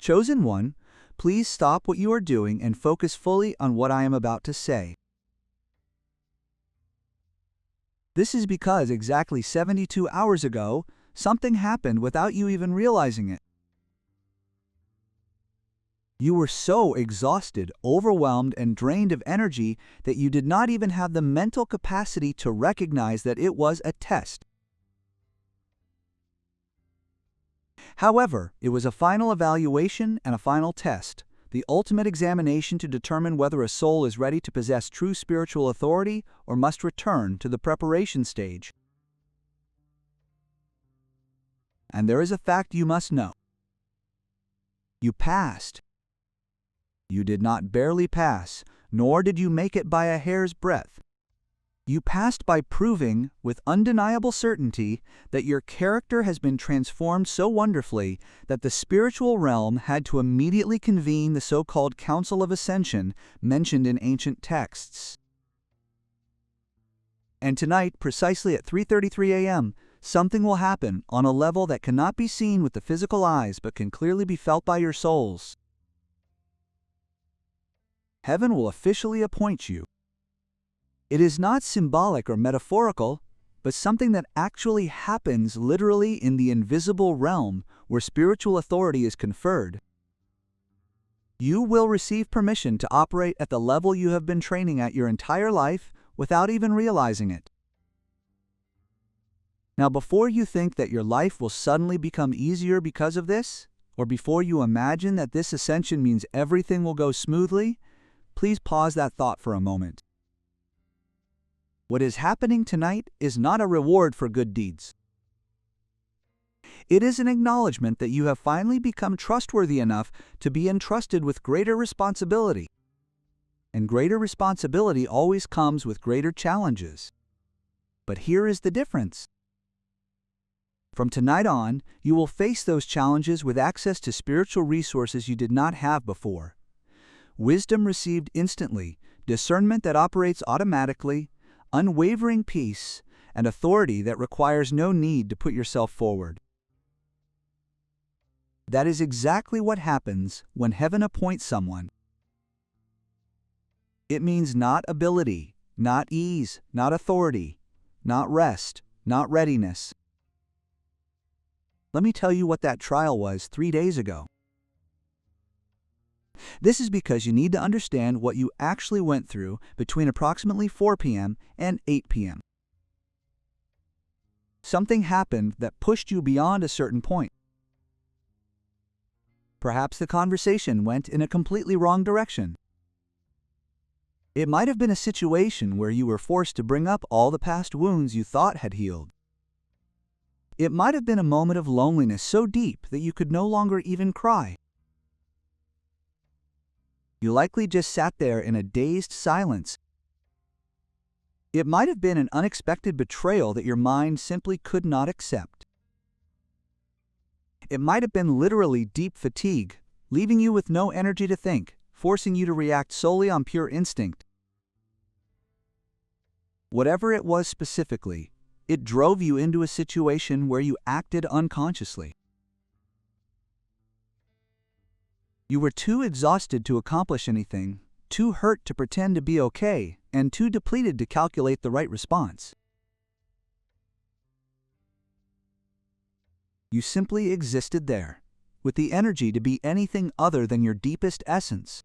Chosen one, please stop what you are doing and focus fully on what I am about to say. This is because exactly 72 hours ago, something happened without you even realizing it. You were so exhausted, overwhelmed, and drained of energy that you did not even have the mental capacity to recognize that it was a test. However, it was a final evaluation and a final test, the ultimate examination to determine whether a soul is ready to possess true spiritual authority or must return to the preparation stage. And there is a fact you must know. You passed. You did not barely pass, nor did you make it by a hair's breadth. You passed by proving, with undeniable certainty, that your character has been transformed so wonderfully that the spiritual realm had to immediately convene the so-called Council of Ascension mentioned in ancient texts. And tonight, precisely at 3:33 a.m., something will happen on a level that cannot be seen with the physical eyes but can clearly be felt by your souls. Heaven will officially appoint you. It is not symbolic or metaphorical, but something that actually happens literally in the invisible realm where spiritual authority is conferred. You will receive permission to operate at the level you have been training at your entire life without even realizing it. Now, before you think that your life will suddenly become easier because of this, or before you imagine that this ascension means everything will go smoothly, please pause that thought for a moment. What is happening tonight is not a reward for good deeds. It is an acknowledgement that you have finally become trustworthy enough to be entrusted with greater responsibility. And greater responsibility always comes with greater challenges. But here is the difference. From tonight on, you will face those challenges with access to spiritual resources you did not have before. Wisdom received instantly, discernment that operates automatically, unwavering peace, and authority that requires no need to put yourself forward. That is exactly what happens when heaven appoints someone. It means not ability, not ease, not authority, not rest, not readiness. Let me tell you what that trial was 3 days ago. This is because you need to understand what you actually went through between approximately 4 p.m. and 8 p.m. Something happened that pushed you beyond a certain point. Perhaps the conversation went in a completely wrong direction. It might have been a situation where you were forced to bring up all the past wounds you thought had healed. It might have been a moment of loneliness so deep that you could no longer even cry. You likely just sat there in a dazed silence. It might have been an unexpected betrayal that your mind simply could not accept. It might have been literally deep fatigue, leaving you with no energy to think, forcing you to react solely on pure instinct. Whatever it was specifically, it drove you into a situation where you acted unconsciously. You were too exhausted to accomplish anything, too hurt to pretend to be okay, and too depleted to calculate the right response. You simply existed there, with the energy to be anything other than your deepest essence.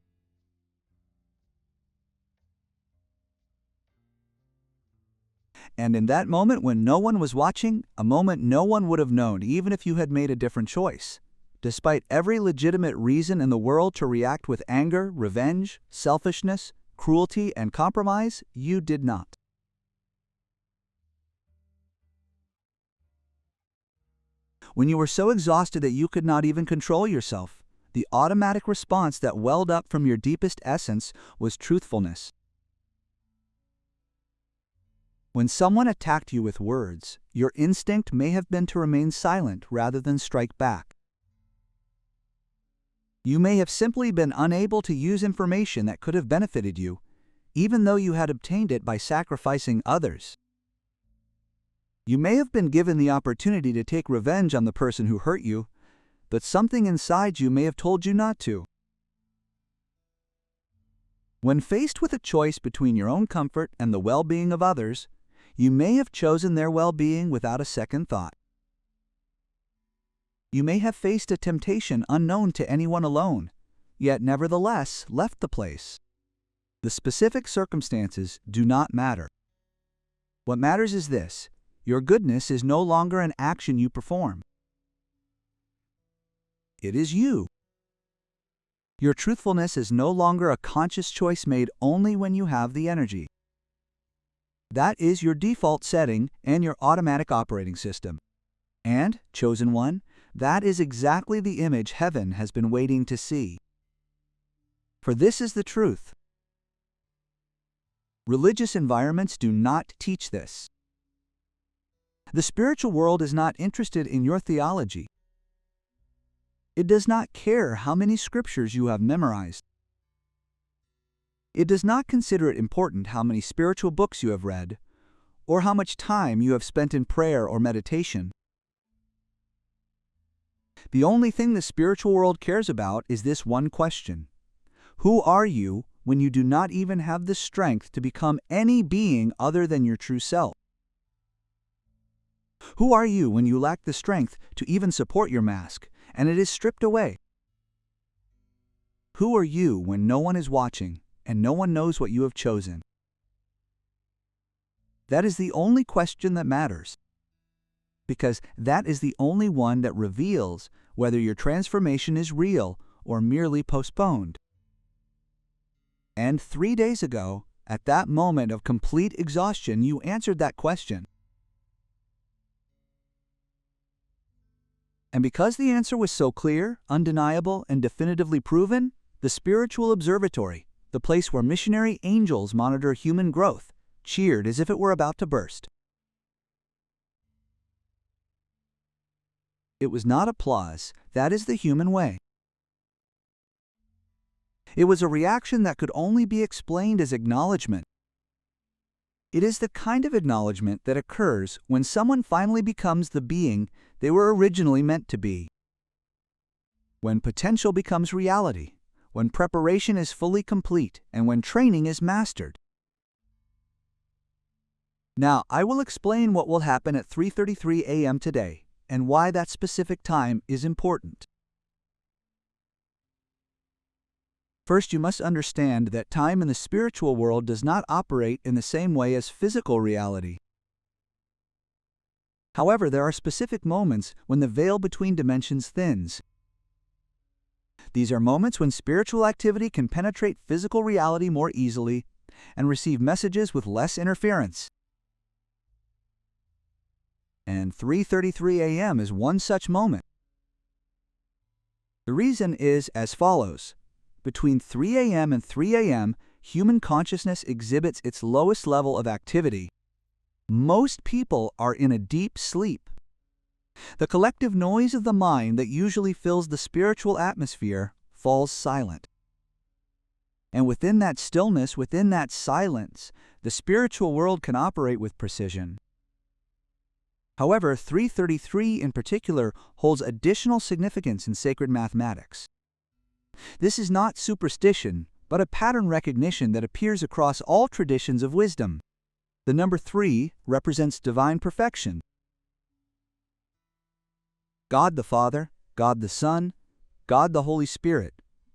And in that moment when no one was watching, a moment no one would have known even if you had made a different choice, despite every legitimate reason in the world to react with anger, revenge, selfishness, cruelty, and compromise, you did not. When you were so exhausted that you could not even control yourself, the automatic response that welled up from your deepest essence was truthfulness. When someone attacked you with words, your instinct may have been to remain silent rather than strike back. You may have simply been unable to use information that could have benefited you, even though you had obtained it by sacrificing others. You may have been given the opportunity to take revenge on the person who hurt you, but something inside you may have told you not to. When faced with a choice between your own comfort and the well-being of others, you may have chosen their well-being without a second thought. You may have faced a temptation unknown to anyone alone, yet nevertheless left the place. The specific circumstances do not matter. What matters is this: your goodness is no longer an action you perform. It is you. Your truthfulness is no longer a conscious choice made only when you have the energy. That is your default setting and your automatic operating system. And, chosen one, that is exactly the image heaven has been waiting to see. For this is the truth. Religious environments do not teach this. The spiritual world is not interested in your theology. It does not care how many scriptures you have memorized. It does not consider it important how many spiritual books you have read, or how much time you have spent in prayer or meditation. The only thing the spiritual world cares about is this one question: who are you when you do not even have the strength to become any being other than your true self? Who are you when you lack the strength to even support your mask, and it is stripped away? Who are you when no one is watching, and no one knows what you have chosen? That is the only question that matters, because that is the only one that reveals whether your transformation is real or merely postponed. And 3 days ago, at that moment of complete exhaustion, you answered that question. And because the answer was so clear, undeniable, and definitively proven, the spiritual observatory, the place where missionary angels monitor human growth, cheered as if it were about to burst. It was not applause. That is the human way. It was a reaction that could only be explained as acknowledgement. It is the kind of acknowledgement that occurs when someone finally becomes the being they were originally meant to be. When potential becomes reality, when preparation is fully complete, and when training is mastered. Now, I will explain what will happen at 3:33 a.m. today, and why that specific time is important. First, you must understand that time in the spiritual world does not operate in the same way as physical reality. However, there are specific moments when the veil between dimensions thins. These are moments when spiritual activity can penetrate physical reality more easily and receive messages with less interference. And 3:33 a.m. is one such moment. The reason is as follows. Between 3 a.m. and 3 a.m., human consciousness exhibits its lowest level of activity. Most people are in a deep sleep. The collective noise of the mind that usually fills the spiritual atmosphere falls silent. And within that stillness, within that silence, the spiritual world can operate with precision. However, 3:33 in particular holds additional significance in sacred mathematics. This is not superstition, but a pattern recognition that appears across all traditions of wisdom. The number 3 represents divine perfection. God the Father, God the Son, God the Holy Spirit,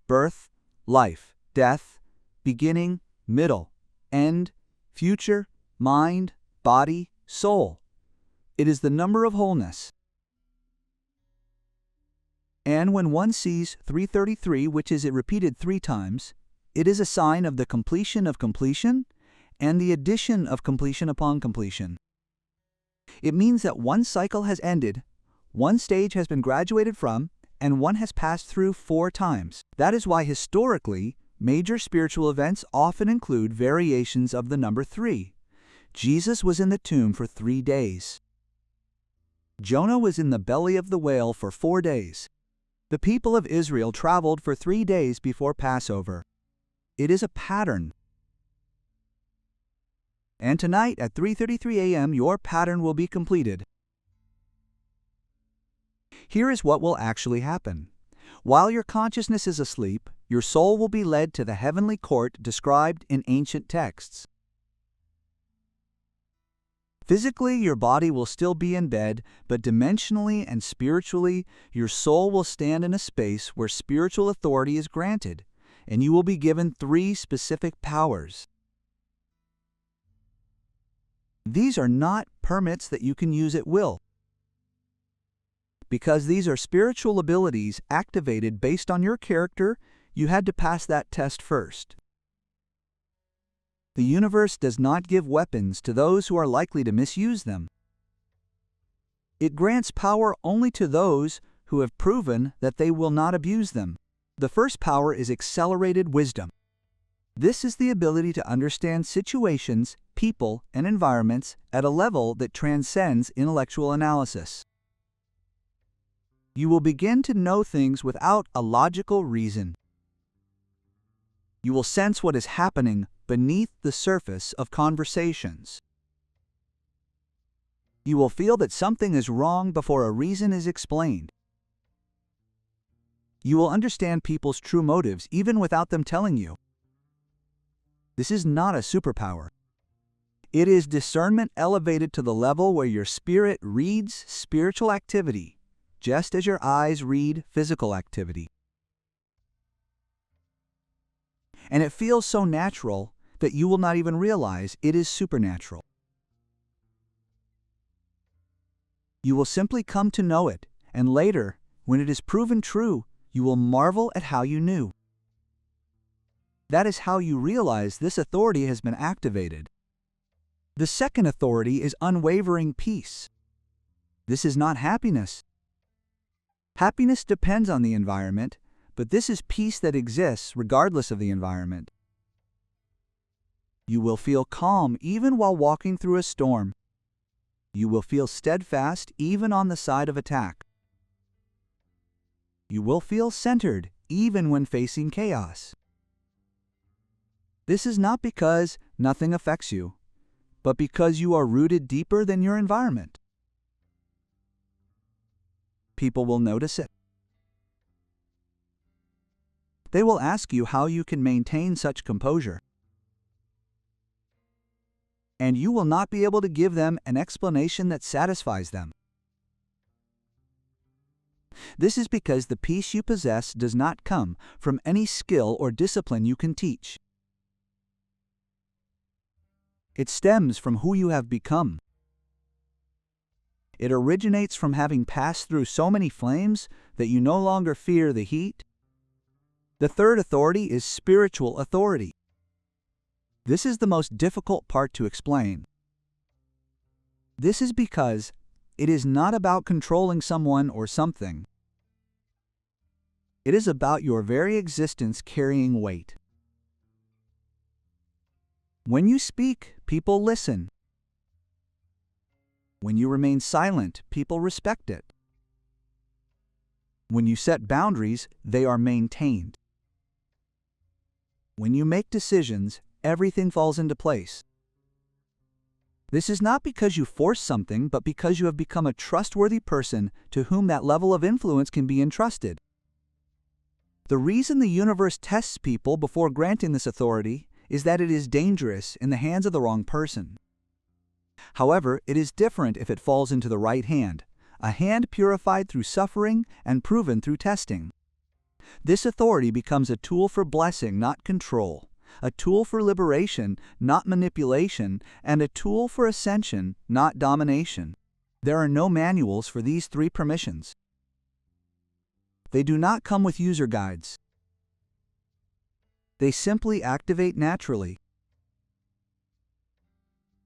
birth, life, death, beginning, middle, end, future, mind, body, soul. It is the number of wholeness. And when one sees 3:33, which is repeated 3 times, it is a sign of the completion of completion and the addition of completion upon completion. It means that one cycle has ended, one stage has been graduated from, and one has passed through 4 times. That is why historically, major spiritual events often include variations of the number 3. Jesus was in the tomb for 3 days. Jonah was in the belly of the whale for 4 days. The people of Israel traveled for 3 days before Passover. It is a pattern. And tonight at 3:33 a.m., your pattern will be completed. Here is what will actually happen. While your consciousness is asleep, your soul will be led to the heavenly court described in ancient texts. Physically, your body will still be in bed, but dimensionally and spiritually, your soul will stand in a space where spiritual authority is granted, and you will be given 3 specific powers. These are not permits that you can use at will, because these are spiritual abilities activated based on your character. You had to pass that test first. The universe does not give weapons to those who are likely to misuse them. It grants power only to those who have proven that they will not abuse them. The first power is accelerated wisdom. This is the ability to understand situations, people, and environments at a level that transcends intellectual analysis. You will begin to know things without a logical reason. You will sense what is happening beneath the surface of conversations. You will feel that something is wrong before a reason is explained. You will understand people's true motives even without them telling you. This is not a superpower. It is discernment elevated to the level where your spirit reads spiritual activity, just as your eyes read physical activity. And it feels so natural that you will not even realize it is supernatural. You will simply come to know it, and later, when it is proven true, you will marvel at how you knew. That is how you realize this authority has been activated. The second authority is unwavering peace. This is not happiness. Happiness depends on the environment, but this is peace that exists regardless of the environment. You will feel calm even while walking through a storm. You will feel steadfast even on the side of attack. You will feel centered even when facing chaos. This is not because nothing affects you, but because you are rooted deeper than your environment. People will notice it. They will ask you how you can maintain such composure. And you will not be able to give them an explanation that satisfies them. This is because the peace you possess does not come from any skill or discipline you can teach. It stems from who you have become. It originates from having passed through so many flames that you no longer fear the heat. The third authority is spiritual authority. This is the most difficult part to explain. This is because it is not about controlling someone or something. It is about your very existence carrying weight. When you speak, people listen. When you remain silent, people respect it. When you set boundaries, they are maintained. When you make decisions, everything falls into place. This is not because you force something, but because you have become a trustworthy person to whom that level of influence can be entrusted. The reason the universe tests people before granting this authority is that it is dangerous in the hands of the wrong person. However, it is different if it falls into the right hand, a hand purified through suffering and proven through testing. This authority becomes a tool for blessing, not control, a tool for liberation, not manipulation, and a tool for ascension, not domination. There are no manuals for these 3 permissions. They do not come with user guides. They simply activate naturally.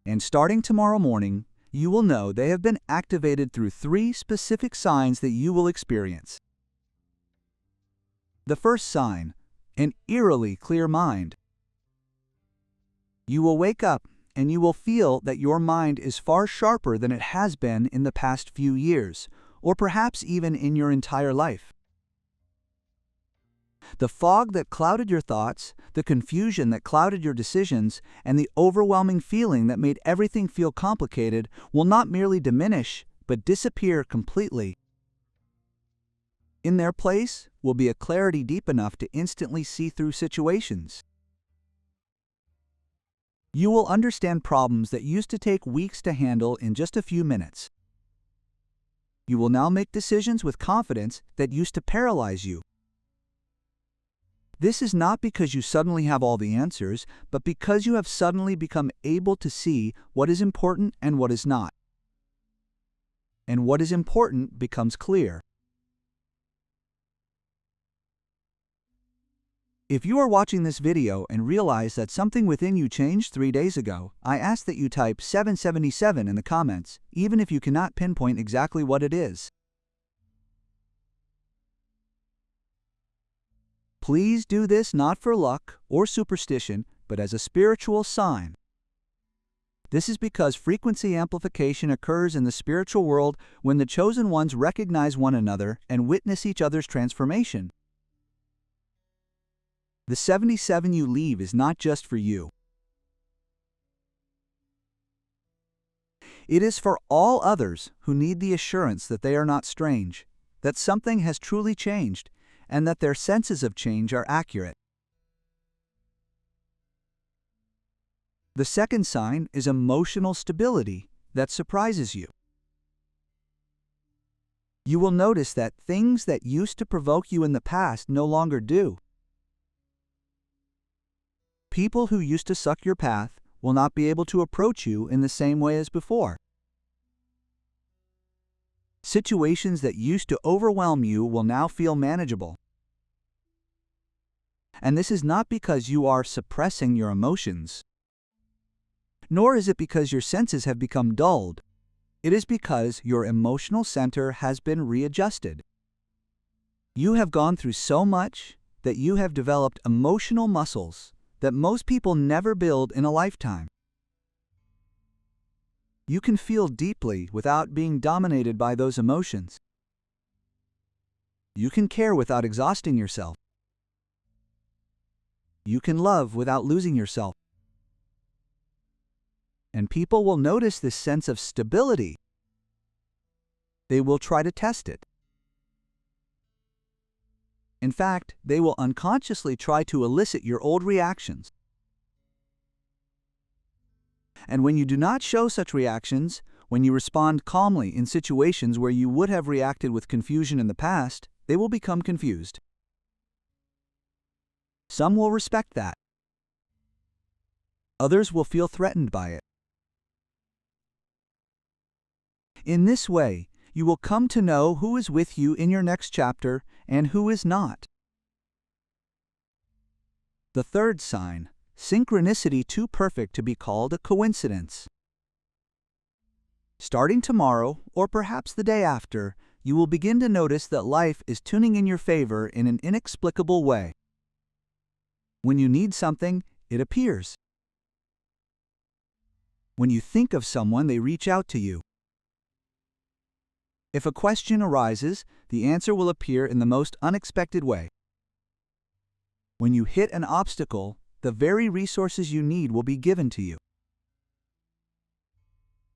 And starting tomorrow morning, you will know they have been activated through 3 specific signs that you will experience. The first sign, an eerily clear mind. You will wake up and you will feel that your mind is far sharper than it has been in the past few years, or perhaps even in your entire life. The fog that clouded your thoughts, the confusion that clouded your decisions, and the overwhelming feeling that made everything feel complicated will not merely diminish, but disappear completely. In their place will be a clarity deep enough to instantly see through situations. You will understand problems that used to take weeks to handle in just a few minutes. You will now make decisions with confidence that used to paralyze you. This is not because you suddenly have all the answers, but because you have suddenly become able to see what is important and what is not. And what is important becomes clear. If you are watching this video and realize that something within you changed 3 days ago, I ask that you type 777 in the comments, even if you cannot pinpoint exactly what it is. Please do this not for luck or superstition, but as a spiritual sign. This is because frequency amplification occurs in the spiritual world when the chosen ones recognize one another and witness each other's transformation. The 77 you leave is not just for you. It is for all others who need the assurance that they are not strange, that something has truly changed, and that their senses of change are accurate. The second sign is emotional stability that surprises you. You will notice that things that used to provoke you in the past no longer do. People who used to suck your path will not be able to approach you in the same way as before. Situations that used to overwhelm you will now feel manageable. And this is not because you are suppressing your emotions, nor is it because your senses have become dulled. It is because your emotional center has been readjusted. You have gone through so much that you have developed emotional muscles that most people never build in a lifetime. You can feel deeply without being dominated by those emotions. You can care without exhausting yourself. You can love without losing yourself. And people will notice this sense of stability. They will try to test it. In fact, they will unconsciously try to elicit your old reactions. And when you do not show such reactions, when you respond calmly in situations where you would have reacted with confusion in the past, they will become confused. Some will respect that. Others will feel threatened by it. In this way, you will come to know who is with you in your next chapter and who is not. The third sign, synchronicity too perfect to be called a coincidence. Starting tomorrow, or perhaps the day after, you will begin to notice that life is tuning in your favor in an inexplicable way. When you need something, it appears. When you think of someone, they reach out to you. If a question arises, the answer will appear in the most unexpected way. When you hit an obstacle, the very resources you need will be given to you.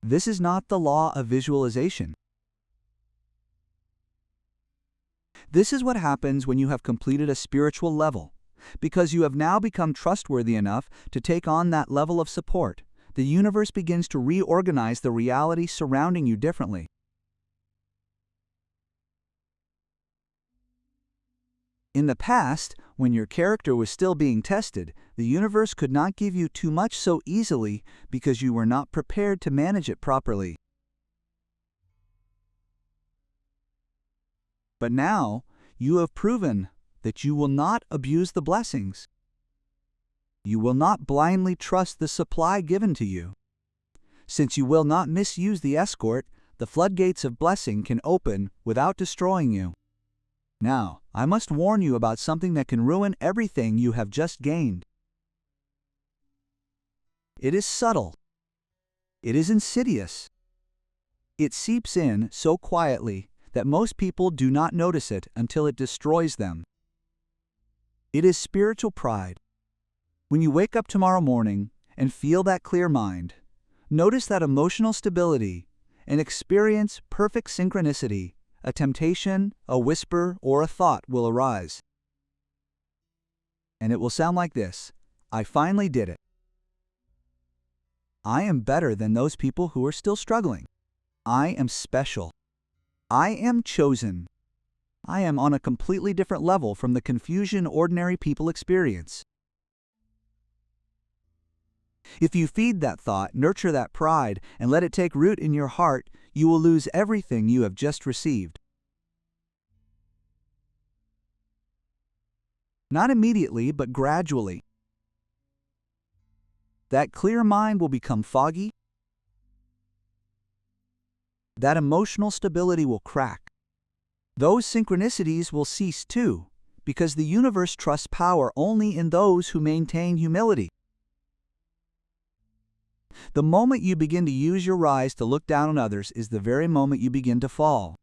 This is not the law of visualization. This is what happens when you have completed a spiritual level. Because you have now become trustworthy enough to take on that level of support, the universe begins to reorganize the reality surrounding you differently. In the past, when your character was still being tested, the universe could not give you too much so easily because you were not prepared to manage it properly. But now, you have proven that you will not abuse the blessings. You will not blindly trust the supply given to you. Since you will not misuse the escort, the floodgates of blessing can open without destroying you. Now, I must warn you about something that can ruin everything you have just gained. It is subtle. It is insidious. It seeps in so quietly that most people do not notice it until it destroys them. It is spiritual pride. When you wake up tomorrow morning and feel that clear mind, notice that emotional stability and experience perfect synchronicity a temptation, a whisper, or a thought will arise. And it will sound like this: I finally did it. I am better than those people who are still struggling. I am special. I am chosen. I am on a completely different level from the confusion ordinary people experience. If you feed that thought, nurture that pride, and let it take root in your heart, you will lose everything you have just received. Not immediately, but gradually. That clear mind will become foggy. That emotional stability will crack. Those synchronicities will cease too, because the universe trusts power only in those who maintain humility. The moment you begin to use your rise to look down on others is the very moment you begin to fall.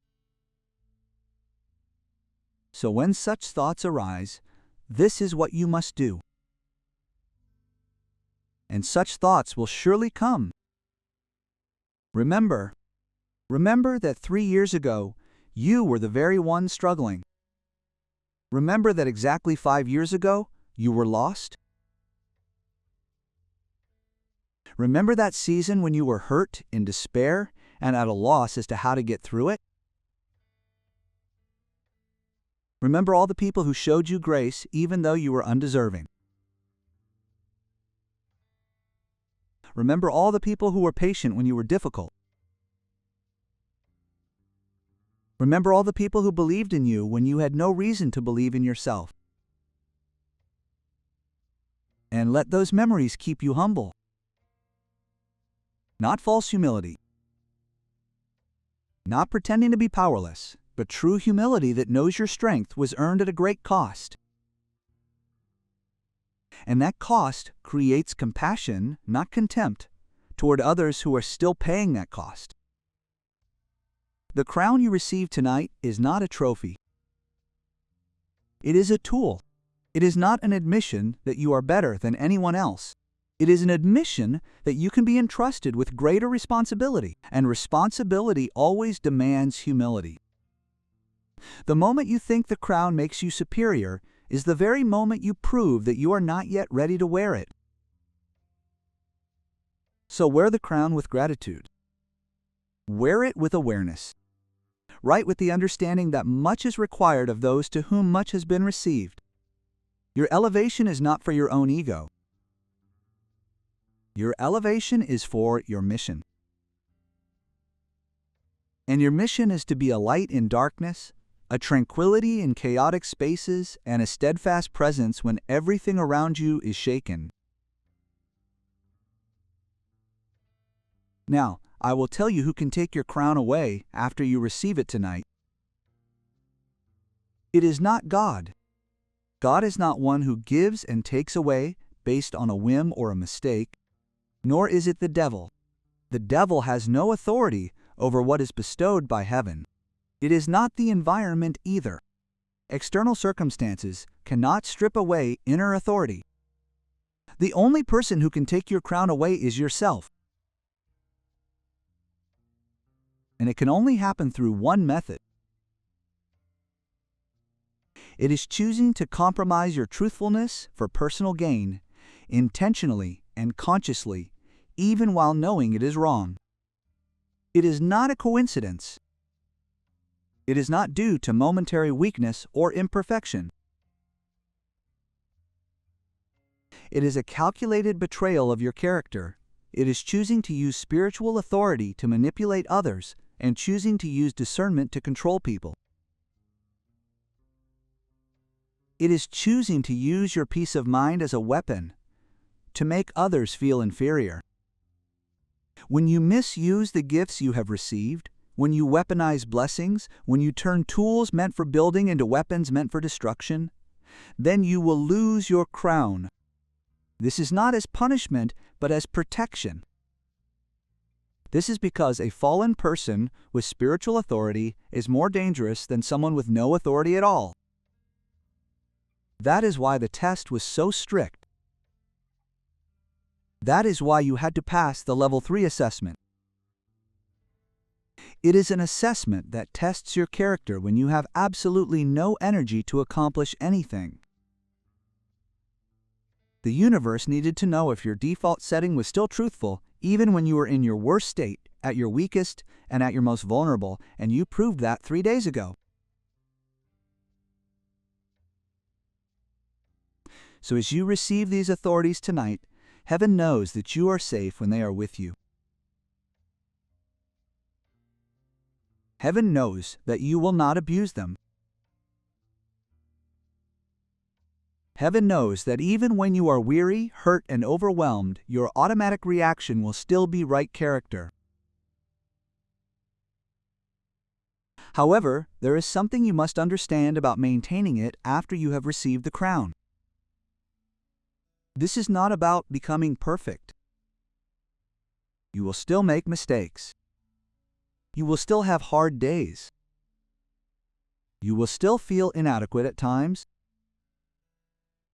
So when such thoughts arise, this is what you must do. And such thoughts will surely come. Remember that 3 years ago, you were the very one struggling. Remember that exactly 5 years ago, you were lost. Remember that season when you were hurt, in despair, and at a loss as to how to get through it? Remember all the people who showed you grace even though you were undeserving. Remember all the people who were patient when you were difficult. Remember all the people who believed in you when you had no reason to believe in yourself. And let those memories keep you humble. Not false humility. Not pretending to be powerless, but true humility that knows your strength was earned at a great cost. And that cost creates compassion, not contempt, toward others who are still paying that cost. The crown you receive tonight is not a trophy. It is a tool. It is not an admission that you are better than anyone else. It is an admission that you can be entrusted with greater responsibility, and responsibility always demands humility. The moment you think the crown makes you superior is the very moment you prove that you are not yet ready to wear it. So wear the crown with gratitude. Wear it with awareness. Write with the understanding that much is required of those to whom much has been received. Your elevation is not for your own ego. Your elevation is for your mission. And your mission is to be a light in darkness, a tranquility in chaotic spaces, and a steadfast presence when everything around you is shaken. Now, I will tell you who can take your crown away after you receive it tonight. It is not God. God is not one who gives and takes away based on a whim or a mistake, nor is it the devil. The devil has no authority over what is bestowed by heaven. It is not the environment either. External circumstances cannot strip away inner authority. The only person who can take your crown away is yourself. And it can only happen through one method. It is choosing to compromise your truthfulness for personal gain, intentionally and consciously, even while knowing it is wrong. It is not a coincidence. It is not due to momentary weakness or imperfection. It is a calculated betrayal of your character. It is choosing to use spiritual authority to manipulate others and choosing to use discernment to control people. It is choosing to use your peace of mind as a weapon to make others feel inferior. When you misuse the gifts you have received, when you weaponize blessings, when you turn tools meant for building into weapons meant for destruction, then you will lose your crown. This is not as punishment, but as protection. This is because a fallen person with spiritual authority is more dangerous than someone with no authority at all. That is why the test was so strict. That is why you had to pass the level 3 assessment. It is an assessment that tests your character when you have absolutely no energy to accomplish anything. The universe needed to know if your default setting was still truthful, even when you were in your worst state, at your weakest, and at your most vulnerable, and you proved that 3 days ago. So as you receive these authorities tonight, heaven knows that you are safe when they are with you. Heaven knows that you will not abuse them. Heaven knows that even when you are weary, hurt, and overwhelmed, your automatic reaction will still be right character. However, there is something you must understand about maintaining it after you have received the crown. This is not about becoming perfect. You will still make mistakes. You will still have hard days. You will still feel inadequate at times.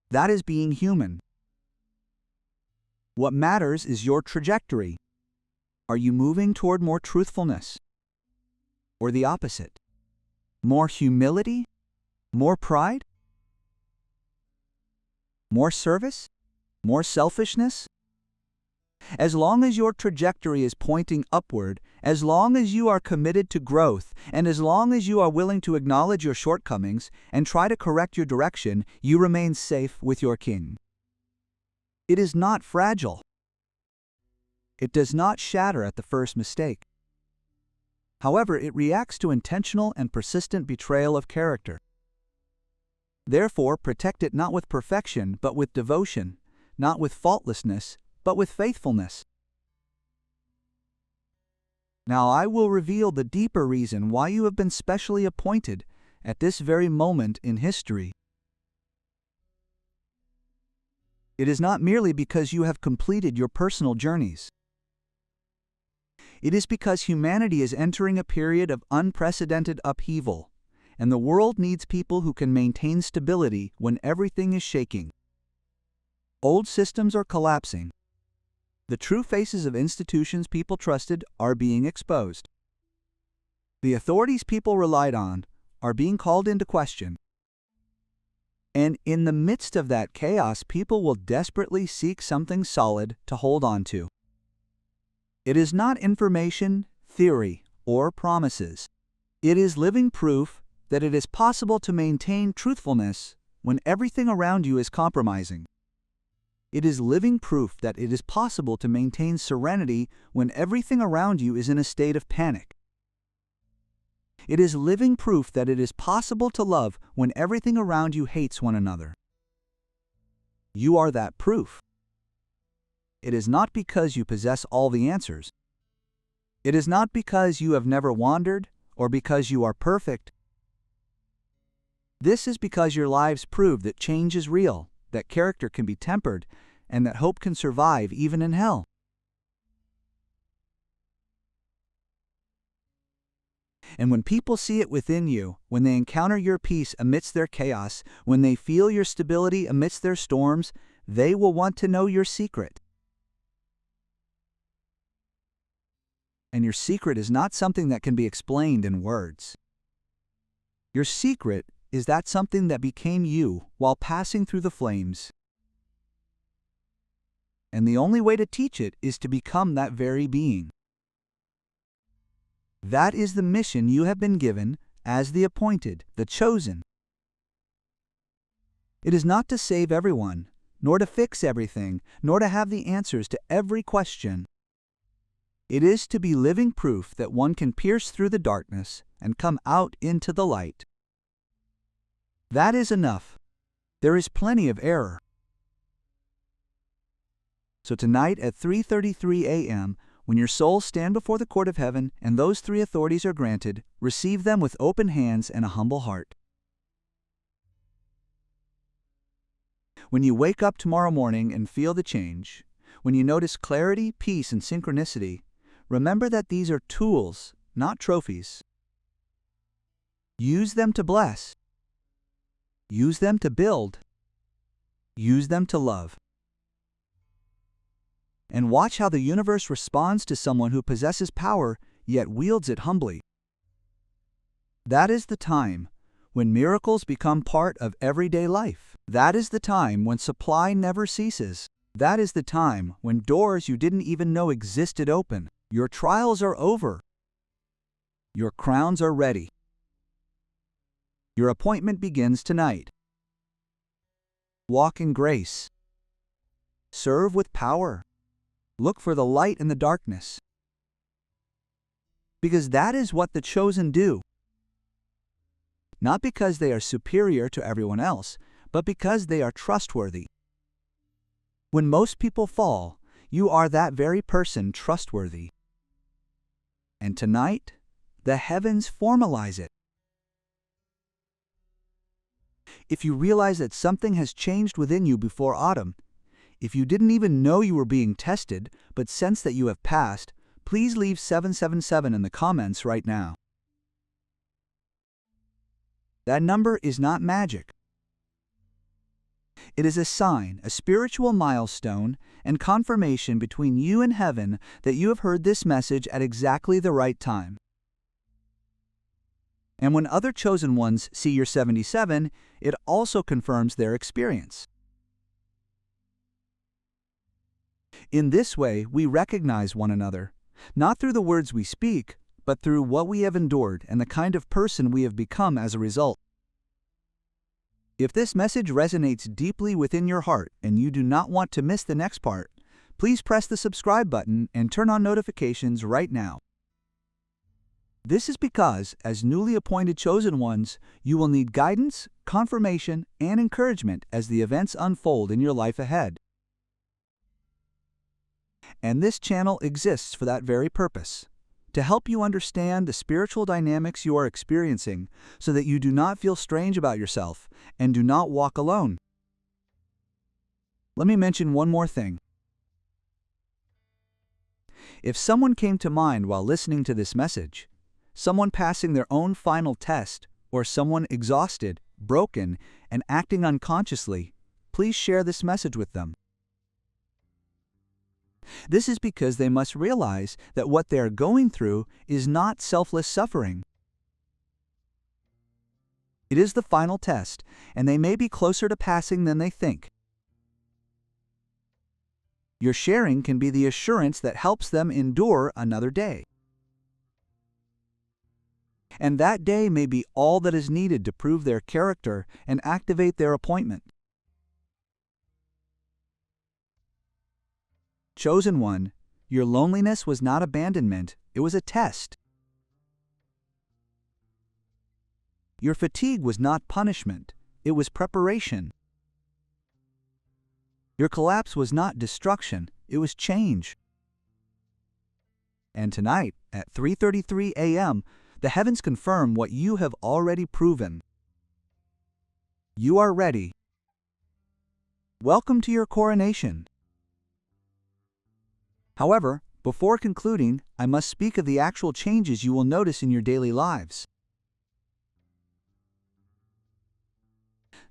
That is being human. What matters is your trajectory. Are you moving toward more truthfulness? Or the opposite? More humility? More pride? More service? More selfishness? As long as your trajectory is pointing upward, as long as you are committed to growth, and as long as you are willing to acknowledge your shortcomings and try to correct your direction, you remain safe with your King. It is not fragile. It does not shatter at the first mistake. However, it reacts to intentional and persistent betrayal of character. Therefore, protect it not with perfection, but with devotion, not with faultlessness, but with faithfulness. Now I will reveal the deeper reason why you have been specially appointed at this very moment in history. It is not merely because you have completed your personal journeys. It is because humanity is entering a period of unprecedented upheaval, and the world needs people who can maintain stability when everything is shaking. Old systems are collapsing. The true faces of institutions people trusted are being exposed. The authorities people relied on are being called into question. And in the midst of that chaos, people will desperately seek something solid to hold on to. It is not information, theory, or promises. It is living proof that it is possible to maintain truthfulness when everything around you is compromising. It is living proof that it is possible to maintain serenity when everything around you is in a state of panic. It is living proof that it is possible to love when everything around you hates one another. You are that proof. It is not because you possess all the answers. It is not because you have never wandered or because you are perfect. This is because your lives prove that change is real, that character can be tempered, and that hope can survive even in hell. And when people see it within you, when they encounter your peace amidst their chaos, when they feel your stability amidst their storms, they will want to know your secret. And your secret is not something that can be explained in words. Your secret is that something that became you while passing through the flames. And the only way to teach it is to become that very being. That is the mission you have been given as the appointed, the chosen. It is not to save everyone, nor to fix everything, nor to have the answers to every question. It is to be living proof that one can pierce through the darkness and come out into the light. That is enough. There is plenty of error. So tonight at 3:33 a.m., when your souls stand before the court of heaven and those 3 authorities are granted, receive them with open hands and a humble heart. When you wake up tomorrow morning and feel the change, when you notice clarity, peace, and synchronicity, remember that these are tools, not trophies. Use them to bless. Use them to build. Use them to love. And watch how the universe responds to someone who possesses power yet wields it humbly. That is the time when miracles become part of everyday life. That is the time when supply never ceases. That is the time when doors you didn't even know existed open. Your trials are over. Your crowns are ready. Your appointment begins tonight. Walk in grace. Serve with power. Look for the light in the darkness. Because that is what the chosen do. Not because they are superior to everyone else, but because they are trustworthy. When most people fall, you are that very person trustworthy. And tonight, the heavens formalize it. If you realize that something has changed within you before autumn, if you didn't even know you were being tested, but sense that you have passed, please leave 777 in the comments right now. That number is not magic. It is a sign, a spiritual milestone, and confirmation between you and heaven that you have heard this message at exactly the right time. And when other chosen ones see your 77, it also confirms their experience. In this way, we recognize one another, not through the words we speak, but through what we have endured and the kind of person we have become as a result. If this message resonates deeply within your heart and you do not want to miss the next part, please press the subscribe button and turn on notifications right now. This is because, as newly appointed chosen ones, you will need guidance, confirmation, and encouragement as the events unfold in your life ahead. And this channel exists for that very purpose, to help you understand the spiritual dynamics you are experiencing so that you do not feel strange about yourself and do not walk alone. Let me mention one more thing. If someone came to mind while listening to this message, someone passing their own final test, or someone exhausted, broken, and acting unconsciously, please share this message with them. This is because they must realize that what they are going through is not selfless suffering. It is the final test, and they may be closer to passing than they think. Your sharing can be the assurance that helps them endure another day. And that day may be all that is needed to prove their character and activate their appointment. Chosen one, your loneliness was not abandonment, it was a test. Your fatigue was not punishment, it was preparation. Your collapse was not destruction, it was change. And tonight, at 3:33 a.m., the heavens confirm what you have already proven. You are ready. Welcome to your coronation. However, before concluding, I must speak of the actual changes you will notice in your daily lives.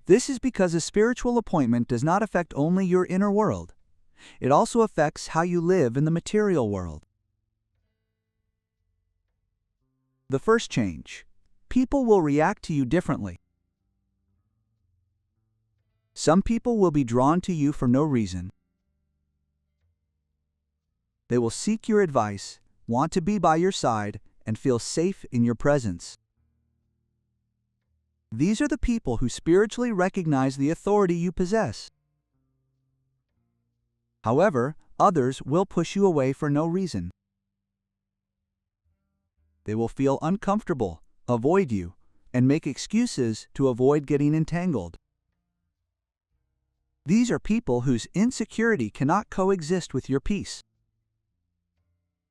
This is because a spiritual appointment does not affect only your inner world. It also affects how you live in the material world. The first change: people will react to you differently. Some people will be drawn to you for no reason. They will seek your advice, want to be by your side, and feel safe in your presence. These are the people who spiritually recognize the authority you possess. However, others will push you away for no reason. They will feel uncomfortable, avoid you, and make excuses to avoid getting entangled. These are people whose insecurity cannot coexist with your peace.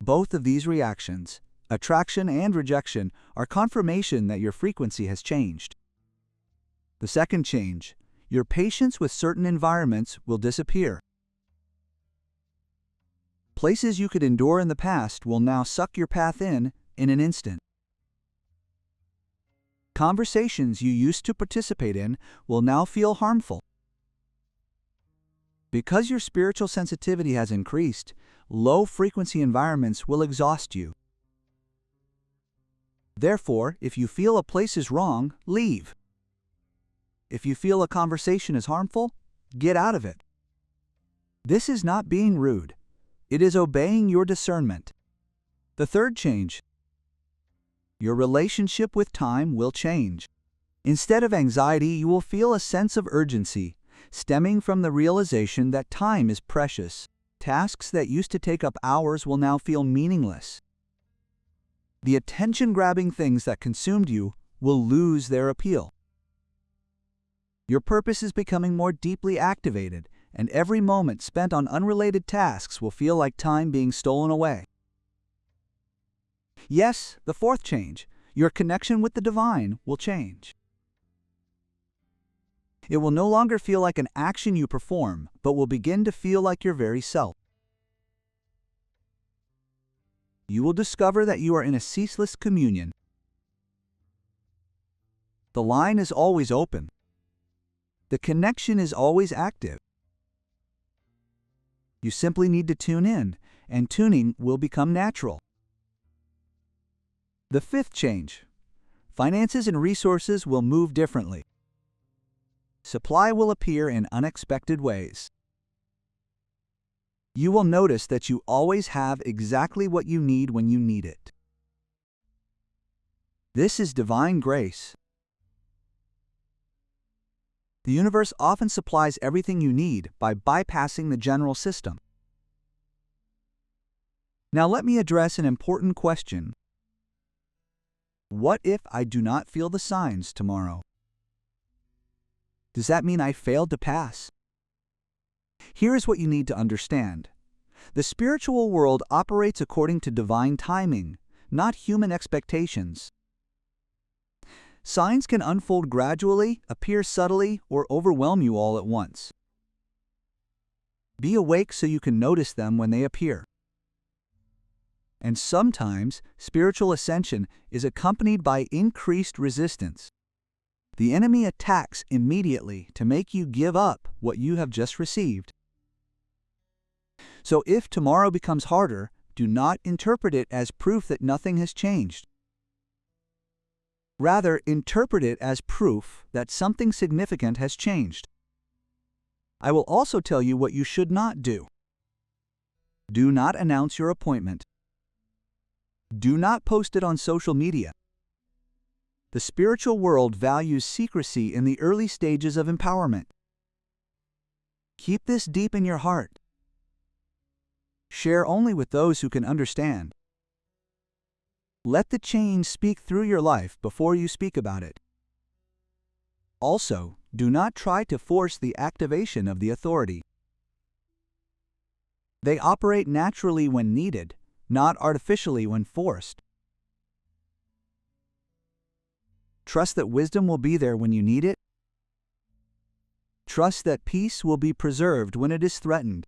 Both of these reactions, attraction and rejection, are confirmation that your frequency has changed. The second change: your patience with certain environments will disappear. Places you could endure in the past will now suck your path in an instant. Conversations you used to participate in will now feel harmful. Because your spiritual sensitivity has increased, low-frequency environments will exhaust you. Therefore, if you feel a place is wrong, leave. If you feel a conversation is harmful, get out of it. This is not being rude. It is obeying your discernment. The third change. Your relationship with time will change. Instead of anxiety, you will feel a sense of urgency, stemming from the realization that time is precious. Tasks that used to take up hours will now feel meaningless. The attention-grabbing things that consumed you will lose their appeal. Your purpose is becoming more deeply activated, and every moment spent on unrelated tasks will feel like time being stolen away. Yes, the fourth change, your connection with the divine, will change. It will no longer feel like an action you perform, but will begin to feel like your very self. You will discover that you are in a ceaseless communion. The line is always open. The connection is always active. You simply need to tune in, and tuning will become natural. The fifth change. Finances and resources will move differently. Supply will appear in unexpected ways. You will notice that you always have exactly what you need when you need it. This is divine grace. The universe often supplies everything you need by bypassing the general system. Now let me address an important question. What if I do not feel the signs tomorrow? Does that mean I failed to pass? Here is what you need to understand. The spiritual world operates according to divine timing, not human expectations. Signs can unfold gradually, appear subtly, or overwhelm you all at once. Be awake so you can notice them when they appear. And sometimes, spiritual ascension is accompanied by increased resistance. The enemy attacks immediately to make you give up what you have just received. So if tomorrow becomes harder, do not interpret it as proof that nothing has changed. Rather, interpret it as proof that something significant has changed. I will also tell you what you should not do. Do not announce your appointment. Do not post it on social media. The spiritual world values secrecy in the early stages of empowerment. Keep this deep in your heart. Share only with those who can understand. Let the change speak through your life before you speak about it. Also, do not try to force the activation of the authority. They operate naturally when needed, not artificially when forced. Trust that wisdom will be there when you need it. Trust that peace will be preserved when it is threatened.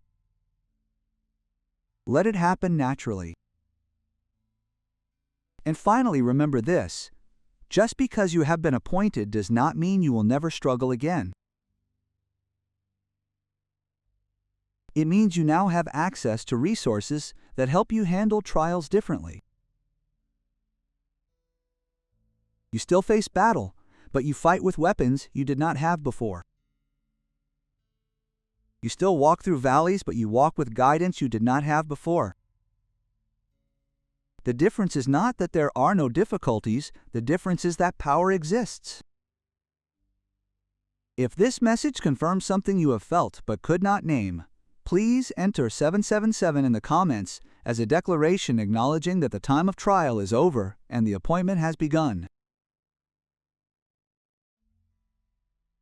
Let it happen naturally. And finally, remember this: just because you have been appointed does not mean you will never struggle again. It means you now have access to resources that help you handle trials differently. You still face battle, but you fight with weapons you did not have before. You still walk through valleys, but you walk with guidance you did not have before. The difference is not that there are no difficulties, the difference is that power exists. If this message confirms something you have felt but could not name, please enter 777 in the comments as a declaration acknowledging that the time of trial is over and the appointment has begun.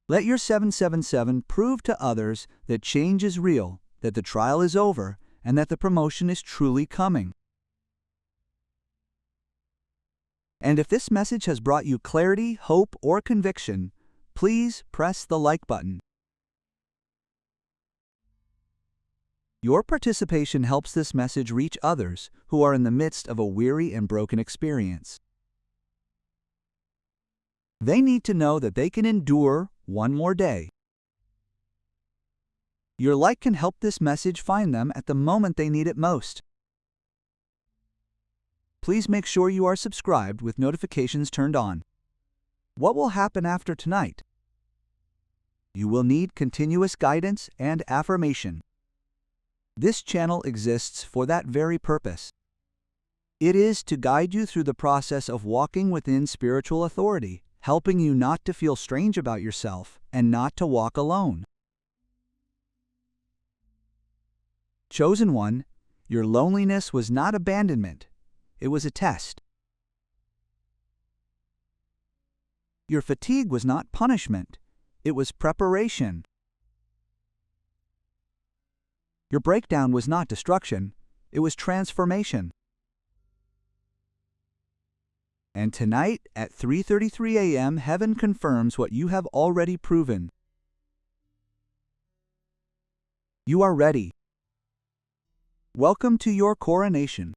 Let your 777 prove to others that change is real, that the trial is over, and that the promotion is truly coming. And if this message has brought you clarity, hope, or conviction, please press the like button. Your participation helps this message reach others who are in the midst of a weary and broken experience. They need to know that they can endure one more day. Your like can help this message find them at the moment they need it most. Please make sure you are subscribed with notifications turned on. What will happen after tonight? You will need continuous guidance and affirmation. This channel exists for that very purpose. It is to guide you through the process of walking within spiritual authority, helping you not to feel strange about yourself and not to walk alone. Chosen one, your loneliness was not abandonment. It was a test. Your fatigue was not punishment. It was preparation. Your breakdown was not destruction. It was transformation. And tonight at 3:33 a.m., heaven confirms what you have already proven. You are ready. Welcome to your coronation.